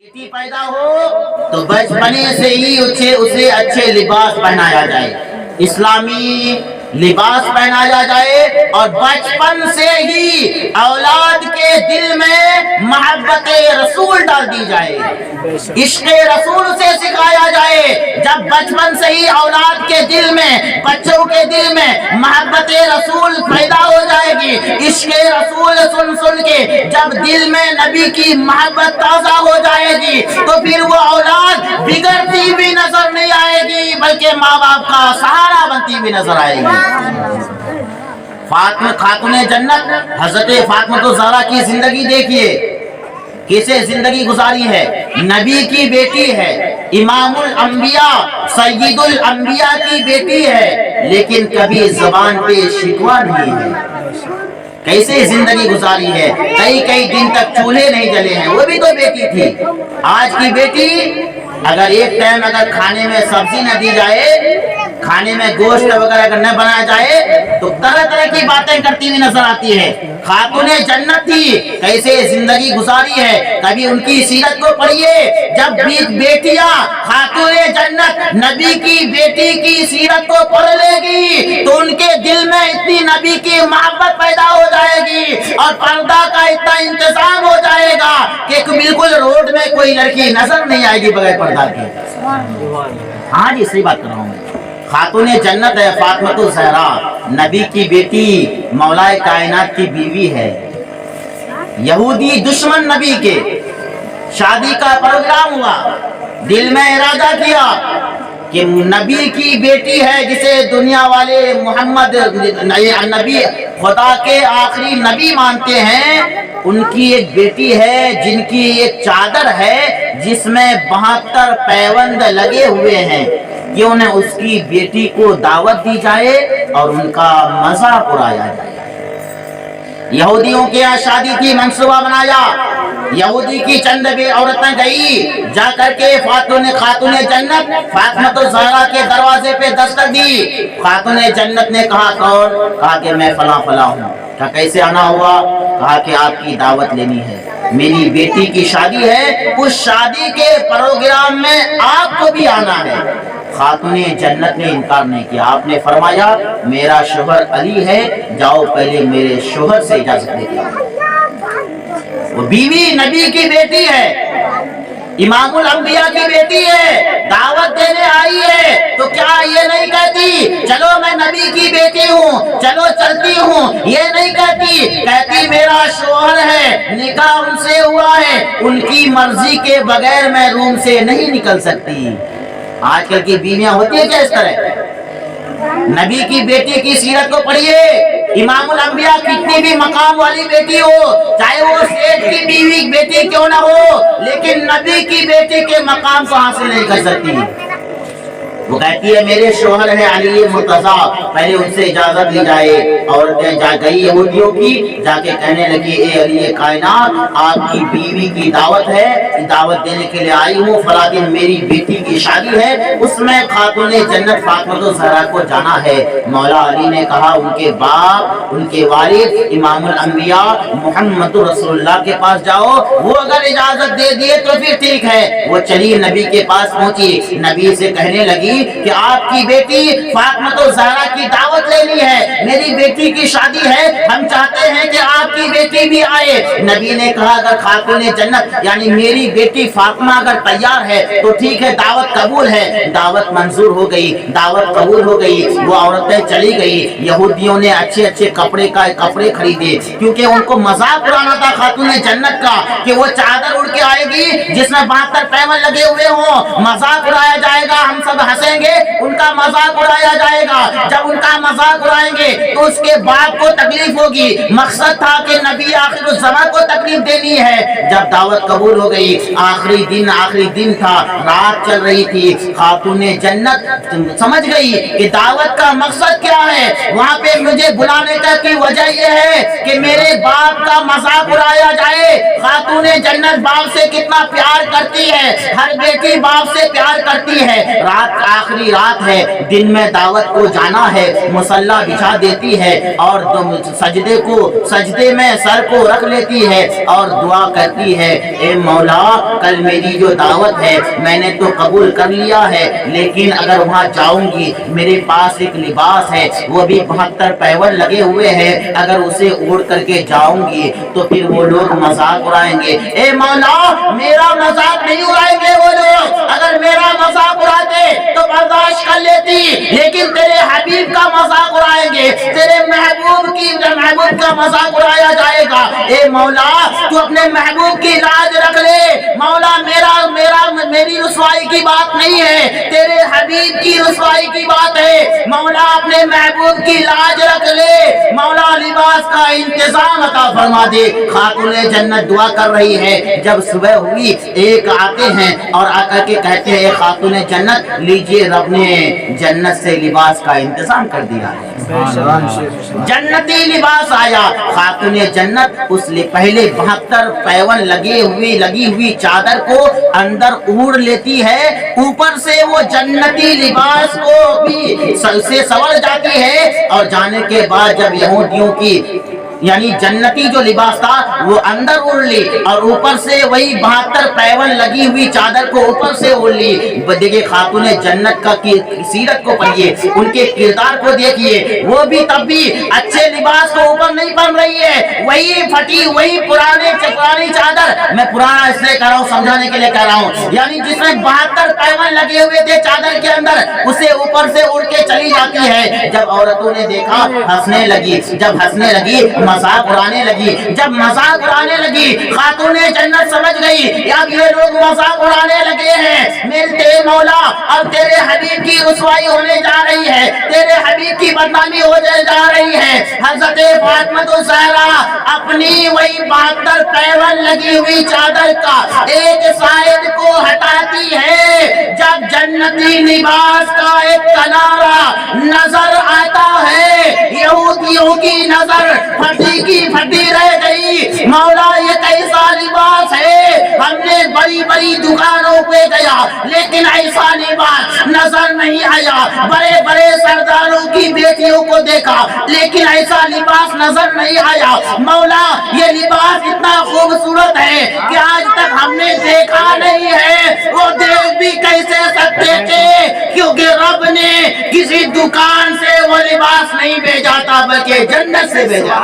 बेटी पैदा हो तो बचपने से ही उसे अच्छे लिबास पहनाया जाए, इस्लामी लिबास पहनाया जाए और बचपन से ही औलाद के दिल में मोहब्बत रसूल डाल दी जाए, इश्क़ रसूल से सिखाया जाए। जब बचपन से ही औलाद के दिल में, बच्चों के दिल में मोहब्बत रसूल पैदा हो जाएगी, इश्क़ रसूल सुन सुन के जब दिल में नबी की मोहब्बत ताज़ा हो जाएगी तो फिर वो औलाद बिगड़ती भी नजर नहीं आएगी बल्कि माँ बाप का सहारा बनती भी नजर आएगी। फातिमा खातूने जन्नत हजरत फातिमा तो ज़हरा की जिंदगी देखिए, कैसे जिंदगी गुजारी है। नबी की बेटी है, इमामुल अंबिया सय्यदुल अंबिया की बेटी है, लेकिन कभी ज़बान पे शिकवा नहीं है। कैसे जिंदगी गुजारी है, कई कई दिन तक चूल्हे नहीं जले हैं, वो भी तो बेटी थी। आज की बेटी अगर एक टाइम अगर खाने में सब्जी न दी जाए, खाने में गोश्त वगैरह अगर न बनाया जाए तो तरह तरह की बातें करती हुई नजर आती है। खातूने जन्नत थी, कैसे जिंदगी गुजारी है, कभी उनकी सीरत को पढ़िए। जब बेटियां खातूने जन्नत नबी की बेटी की सीरत को पढ़ लेगी तो उनके दिल में इतनी नबी की मोहब्बत पैदा हो जाएगी और पर्दा का इतना इंतजाम हो जाएगा कि बिल्कुल रोड में कोई लड़की नजर नहीं आएगी बगैर पर्दा के। हाँ जी, सही बात कर रहा हूँ मैं। खातूने जन्नत है फातिमा तो ज़हरा, नबी की बेटी, मौलाए कायनात की बीवी है। यहूदी दुश्मन नबी के शादी का प्रोग्राम हुआ, दिल में इरादा किया कि नबी की बेटी है जिसे दुनिया वाले मोहम्मद नबी खुदा के आखिरी नबी मानते हैं, उनकी एक बेटी है जिनकी एक चादर है जिसमें 72 पैबंद लगे हुए हैं, क्यों न उसकी बेटी को दावत दी जाए और उनका मजाक उड़ाया जाए। यहूदियों के यहाँ शादी की मंसूबा बनाया, यहूदी की चंद औरतें गई, जा करके खातूने जन्नत फातिमा तो ज़हरा के दरवाजे पे दस्तक दी। खातूने जन्नत ने कहा कौन? कहा कि मैं फला फला हूँ। कहा कैसे आना हुआ? कहा कि आपकी दावत लेनी है, मेरी बेटी की शादी है, उस शादी के प्रोग्राम में आपको भी आना है। खातूने जन्नत ने इनकार नहीं किया, आपने फरमाया मेरा शोहर अली है, जाओ पहले मेरे शोहर से इजाजत लेके आओ। वो बीवी नबी की बेटी है, इमामुल अंबिया की बेटी है, दावत देने आई है तो क्या ये नहीं कहती चलो मैं नबी की बेटी हूँ, चलो चलती हूँ, ये नहीं कहती, कहती मेरा शोहर है, निकाह उनसे हुआ है, उनकी मर्जी के बगैर मैं रूम से नहीं निकल सकती। आजकल की बीवियां होती है क्या इस तरह? नबी की बेटी की सीरत को पढ़िए, इमामुल अंबिया कितनी भी मकाम वाली बेटी हो, चाहे वो सेठ की बीवी बेटी क्यों ना हो, लेकिन नबी की बेटी के मकाम को हासिल नहीं कर सकती। वो कहती है मेरे शोहर है अली मुर्तजा, पहले उनसे इजाजत ली जाए। औरतें जा गई यहूदियों की, जाके कहने लगी ए अली कायनात, आपकी बीवी की दावत है, दावत देने के लिए आई हूँ, फला दिन मेरी बेटी की शादी है, उसमें खातूने जन्नत फातिमा तो ज़हरा को जाना है। मौला अली ने कहा उनके बाप, उनके वालिद इमामुल अंबिया मुहम्मद रसूलुल्लाह के पास जाओ, वो अगर इजाजत दे दिए तो फिर ठीक है। वो चली नबी के पास पहुंची, नबी से कहने लगी कि आपकी बेटी फातिमा तो ज़हरा की दावत लेनी है, मेरी बेटी की शादी है, हम चाहते हैं कि आपकी बेटी भी आए। नबी ने कहा अगर खातूने जन्नत यानी मेरी बेटी फातिमा अगर तैयार है तो ठीक है, दावत कबूल है। दावत मंजूर हो गई, दावत कबूल हो गई, वो औरतें चली गई। यहूदियों ने अच्छे अच्छे कपड़े खरीदे, क्योंकि उनको मजाक उड़ाना था खातूने जन्नत का कि वो चादर उड़ के आएगी जिसमें 72 पैबंद लगे हुए हों, मजाक उड़ाया जाएगा, हम सब हंसेंगे, उनका मजाक उड़ाया जाएगा। जब उनका मजाक उड़ाएंगे तो उसके बाप को तकलीफ होगी। मकसद था कि नबी आखिर ज़मां को तकलीफ देनी है। जब दावत कबूल हो गई, आखिरी दिन था, रात चल रही थी, खातूने जन्नत समझ गई कि दावत का मकसद क्या है, वहाँ पे मुझे बुलाने का की वजह यह है कि मेरे बाप का मजाक उड़ाया जाए। खातूने जन्नत बाप से कितना प्यार پیار کرتی ہے، ہر بیٹی باپ سے پیار کرتی ہے، رات آخری رات ہے، دن میں دعوت کو جانا ہے، مصلی بچھا دیتی ہے اور سجدے میں سر کو رکھ لیتی ہے اور دعا کرتی ہے، اے مولا کل میری جو دعوت ہے میں نے تو قبول کر لیا ہے، لیکن اگر وہاں جاؤں گی میرے پاس ایک لباس ہے وہ بھی 72 پیون لگے ہوئے ہیں، اگر اسے اوڑھ کر کے جاؤں گی تو پھر وہ لوگ مذاق اڑائیں گے، اے مولا میرا مذاق نہیں اڑائیں گے وہ لوگ، اگر میرا مذاق اڑاتے تو برداشت کر لیتی، لیکن تیرے حبیب کا مذاق اڑائیں گے، تیرے محبوب کا مذاق اڑایا جائے گا، اے مولا تو اپنے محبوب کی لاج رکھ لے، مولا میری رسوائی کی بات نہیں ہے، تیرے حبیب کی رسوائی کی بات ہے، مولا اپنے محبوب کی لاج رکھ لے، مولا لباس کا انتظام عطا فرما دے۔ خاتون جنت دعا کر رہی ہے، جب صبح ہوئی ایک آتے ہیں اور آ کر کے کہتے ہیں اے خاتون جنت لیجئے رب نے جنت سے لباس کا انتظام کر دیا ہے، جنتی لباس آیا، خاتون جنت اس پہلے 72 پیون لگی ہوئی چادر کو اندر اوڑھ لیتی ہے، اوپر سے وہ جنتی لباس کو بھی سے سور جاتی ہے، اور جانے کے بعد جب یہودیوں کی یعنی جنتی جو لباس تھا وہ اندر اوڑھ لی اور اوپر سے وہی 72 پیون لگی ہوئی چادر کو اوپر سے اوڑھ لی۔ دیکھیے خاتون جنت کا سیرت کو پڑھیے، ان کے کردار کو دیکھیے، وہ بھی تب بھی اچھے لباس کو اوپر نہیں پہن رہی ہے، وہی پھٹی وہی پرانی چادر، میں پرانا اس لیے کہہ رہا ہوں سمجھانے کے لیے کہہ رہا ہوں، یعنی جس میں 72 پیون لگے ہوئے تھے چادر کے اندر اسے اوپر سے اڑ کے چلی جاتی ہے۔ جب عورتوں نے دیکھا ہنسنے لگی، جب ہنسنے لگی مذاق اڑانے لگی، جب مذاق اڑانے لگی خاتون جنت سمجھ گئی اب یہ لوگ مذاق اڑانے لگے ہیں، میرے مولا اب تیرے حبیب کی رسوائی ہونے جا رہی ہے، تیرے حبیب کی بدنامی ہونے جا رہی ہے۔ حضرت فاطمہ الزہرا اپنی وہی 72 پیون لگی ہوئی چادر کا ایک سائد کو ہٹاتی ہے، جب جنتی لباس کا ایک کنارہ نظر آتا ہے، یہودیوں کی نظر پھٹی کی پھٹی رہ گئی، مولا یہ کیسا لباس ہے، ہم نے بڑی بڑی دکانوں پہ گیا لیکن ایسا لباس نظر نہیں آیا، بڑے بڑے سرداروں کی بیٹیوں کو دیکھا لیکن ایسا لباس نظر نہیں آیا، مولا یہ لباس اتنا خوبصورت ہے کہ آج تک ہم نے دیکھا نہیں ہے، وہ دیکھ بھی کیسے سکتے تھے کیونکہ رب نے کسی دکان سے وہ لباس نہیں بھیجا تھا بلکہ جنت سے بھیجا۔